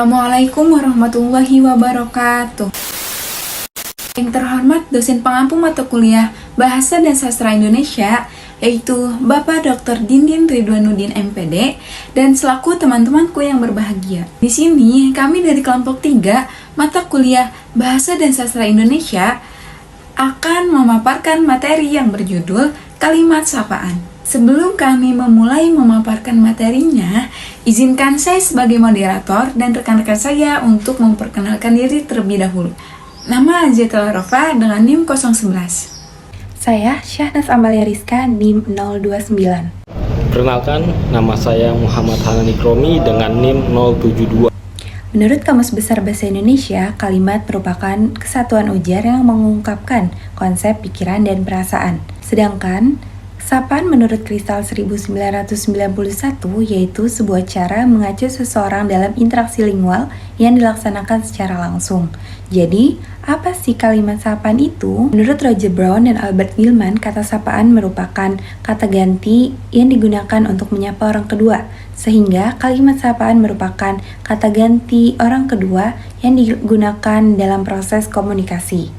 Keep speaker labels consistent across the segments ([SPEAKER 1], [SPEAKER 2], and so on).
[SPEAKER 1] Assalamualaikum warahmatullahi wabarakatuh. Yang terhormat dosen pengampu mata kuliah Bahasa dan Sastra Indonesia, yaitu Bapak Dr. Dindin Ridwanuddin MPD, dan selaku teman-temanku yang berbahagia. Di sini kami dari kelompok 3 mata kuliah Bahasa dan Sastra Indonesia akan memaparkan materi yang berjudul Kalimat Sapaan. Sebelum kami memulai memaparkan materinya, izinkan saya sebagai moderator dan rekan-rekan saya untuk memperkenalkan diri terlebih dahulu. Nama Aziatul Rofa dengan NIM 011.
[SPEAKER 2] Saya Syahnas Amalia Rizka, NIM 029.
[SPEAKER 3] Perkenalkan, nama saya Muhammad Hanan Ikromi dengan NIM 072.
[SPEAKER 2] Menurut Kamus Besar Bahasa Indonesia, kalimat merupakan kesatuan ujar yang mengungkapkan konsep pikiran dan perasaan. Sedangkan sapaan menurut Kristal 1991 yaitu sebuah cara mengacu seseorang dalam interaksi lingual yang dilaksanakan secara langsung. Jadi, apa sih kalimat sapaan itu? Menurut Roger Brown dan Albert Gilman, kata sapaan merupakan kata ganti yang digunakan untuk menyapa orang kedua, sehingga kalimat sapaan merupakan kata ganti orang kedua yang digunakan dalam proses komunikasi.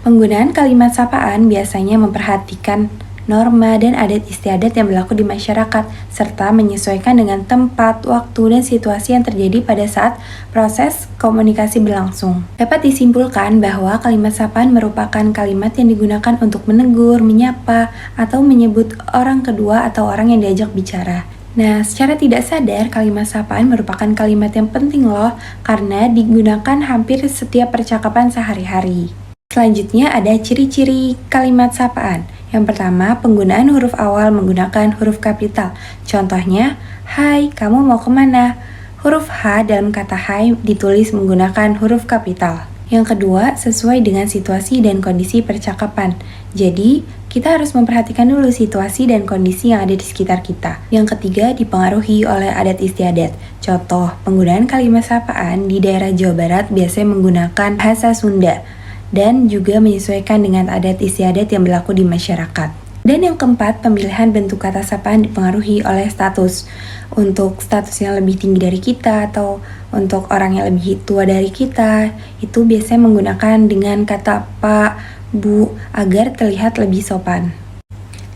[SPEAKER 2] Penggunaan kalimat sapaan biasanya memperhatikan norma dan adat istiadat yang berlaku di masyarakat, serta menyesuaikan dengan tempat, waktu, dan situasi yang terjadi pada saat proses komunikasi berlangsung. Dapat disimpulkan bahwa kalimat sapaan merupakan kalimat yang digunakan untuk menegur, menyapa, atau menyebut orang kedua atau orang yang diajak bicara. Nah, secara tidak sadar, kalimat sapaan merupakan kalimat yang penting loh, karena digunakan hampir setiap percakapan sehari-hari. Selanjutnya ada ciri-ciri kalimat sapaan. Yang pertama, penggunaan huruf awal menggunakan huruf kapital. Contohnya, hai, kamu mau kemana? Huruf H dalam kata hai ditulis menggunakan huruf kapital. Yang kedua, sesuai dengan situasi dan kondisi percakapan. Jadi, kita harus memperhatikan dulu situasi dan kondisi yang ada di sekitar kita. Yang ketiga, dipengaruhi oleh adat istiadat. Contoh, penggunaan kalimat sapaan di daerah Jawa Barat biasanya menggunakan bahasa Sunda dan juga menyesuaikan dengan adat istiadat yang berlaku di masyarakat. Dan yang keempat, pemilihan bentuk kata sapaan dipengaruhi oleh status. Untuk status yang lebih tinggi dari kita atau untuk orang yang lebih tua dari kita, itu biasanya menggunakan dengan kata Pak, Bu, agar terlihat lebih sopan.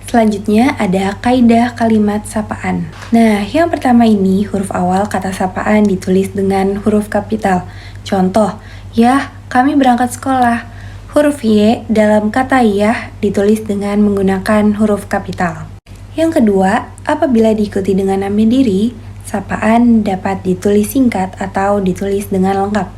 [SPEAKER 2] Selanjutnya ada kaidah kalimat sapaan. Nah, yang pertama ini huruf awal kata sapaan ditulis dengan huruf kapital. Contoh, Yah, kami berangkat sekolah. Huruf Y dalam kata Yah ditulis dengan menggunakan huruf kapital. Yang kedua, apabila diikuti dengan nama diri, sapaan dapat ditulis singkat atau ditulis dengan lengkap.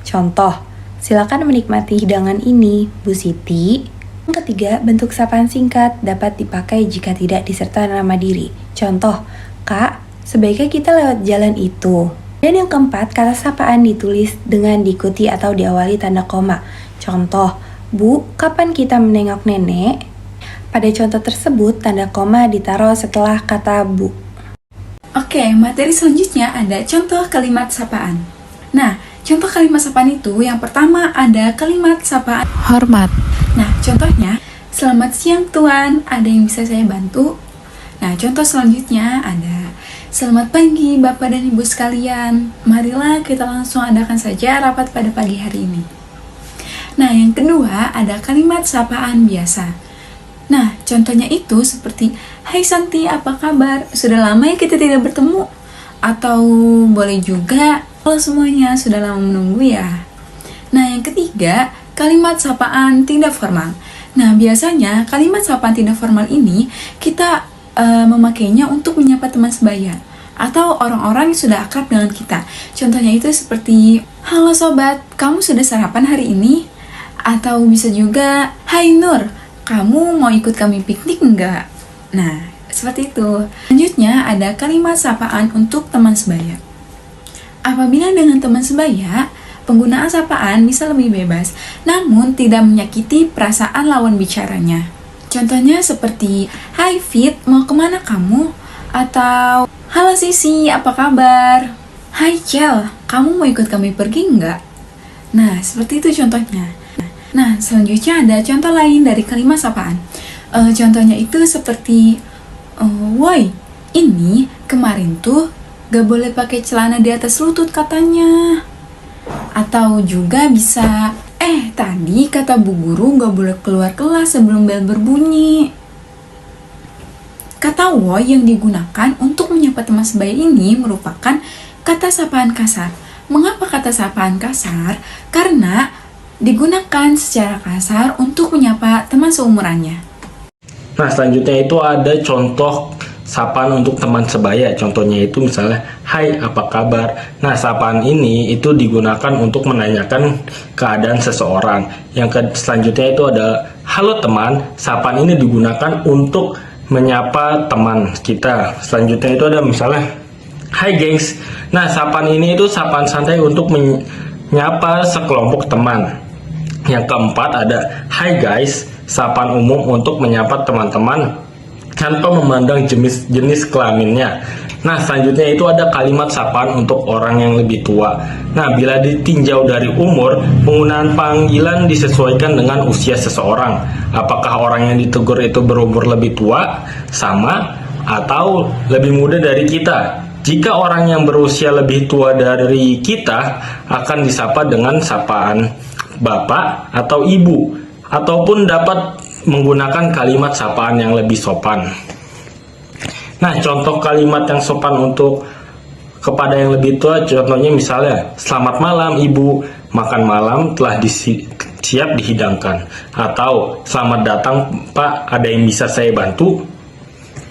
[SPEAKER 2] Contoh, silakan menikmati hidangan ini, Bu Siti. Yang ketiga, bentuk sapaan singkat dapat dipakai jika tidak disertai nama diri. Contoh, Kak, sebaiknya kita lewat jalan itu. Dan yang keempat, kata sapaan ditulis dengan diikuti atau diawali tanda koma. Contoh, Bu, kapan kita menengok nenek? Pada contoh tersebut, tanda koma ditaruh setelah kata Bu.
[SPEAKER 1] Oke, materi selanjutnya ada contoh kalimat sapaan. Nah, contoh kalimat sapaan itu yang pertama ada kalimat sapaan hormat. Nah, contohnya, selamat siang Tuan, ada yang bisa saya bantu? Nah, contoh selanjutnya ada selamat pagi Bapak dan Ibu sekalian. Marilah kita langsung adakan saja rapat pada pagi hari ini. Nah, yang kedua ada kalimat sapaan biasa. Nah, contohnya itu seperti hai Santi, apa kabar? Sudah lama ya kita tidak bertemu. Atau boleh juga kalau semuanya sudah lama menunggu ya. Nah, yang ketiga kalimat sapaan tidak formal. Nah, biasanya kalimat sapaan tidak formal ini kita memakainya untuk menyapa teman sebaya atau orang-orang yang sudah akrab dengan kita. Contohnya itu seperti, halo sobat, kamu sudah sarapan hari ini? Atau bisa juga, hai Nur, kamu mau ikut kami piknik enggak? Nah, seperti itu. Selanjutnya ada kalimat sapaan untuk teman sebaya. Apabila dengan teman sebaya, penggunaan sapaan bisa lebih bebas, namun tidak menyakiti perasaan lawan bicaranya. Contohnya seperti, hai Fit, mau kemana kamu? Atau, halo Sisi, apa kabar? Hai Cel, kamu mau ikut kami pergi enggak? Nah, seperti itu contohnya. Nah, selanjutnya ada contoh lain dari kalimat sapaan. Contohnya itu seperti, woi, ini kemarin tuh gak boleh pakai celana di atas lutut katanya. Atau juga bisa, tadi kata bu guru gak boleh keluar kelas sebelum bel berbunyi. Kata wo yang digunakan untuk menyapa teman sebaya ini merupakan kata sapaan kasar. Mengapa kata sapaan kasar? Karena digunakan secara kasar untuk menyapa teman seumurannya.
[SPEAKER 3] Nah, selanjutnya itu ada contoh sapaan untuk teman sebaya. Contohnya itu misalnya, hai apa kabar. Nah, sapaan ini itu digunakan untuk menanyakan keadaan seseorang. Selanjutnya itu ada halo teman. Sapaan ini digunakan untuk menyapa teman kita. Selanjutnya itu ada misalnya, hai gengs. Nah, sapaan ini itu sapaan santai untuk menyapa sekelompok teman. Yang keempat ada hai guys, sapaan umum untuk menyapa teman-teman tanpa memandang jenis kelaminnya. Nah, selanjutnya itu ada kalimat sapaan untuk orang yang lebih tua. Nah, bila ditinjau dari umur, penggunaan panggilan disesuaikan dengan usia seseorang. Apakah orang yang ditegur itu berumur lebih tua, sama, atau lebih muda dari kita? Jika orang yang berusia lebih tua dari kita, akan disapa dengan sapaan bapak atau ibu, ataupun dapat menggunakan kalimat sapaan yang lebih sopan. Nah, contoh kalimat yang sopan untuk kepada yang lebih tua, contohnya misalnya, selamat malam ibu, makan malam telah siap dihidangkan. Atau, selamat datang pak, ada yang bisa saya bantu?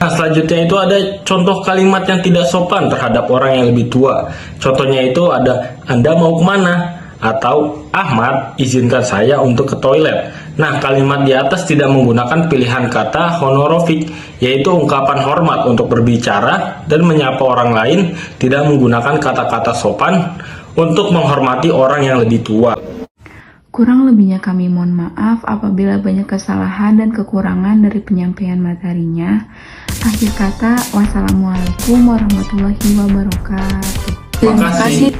[SPEAKER 3] Nah, selanjutnya itu ada contoh kalimat yang tidak sopan terhadap orang yang lebih tua. Contohnya itu ada, Anda mau kemana? Atau, Ahmad, izinkan saya untuk ke toilet. Nah, kalimat di atas tidak menggunakan pilihan kata honorofik, yaitu ungkapan hormat untuk berbicara dan menyapa orang lain, tidak menggunakan kata-kata sopan untuk menghormati orang yang lebih tua.
[SPEAKER 1] Kurang lebihnya kami mohon maaf apabila banyak kesalahan dan kekurangan dari penyampaian materinya. Akhir kata, wassalamualaikum warahmatullahi wabarakatuh.
[SPEAKER 3] Terima kasih.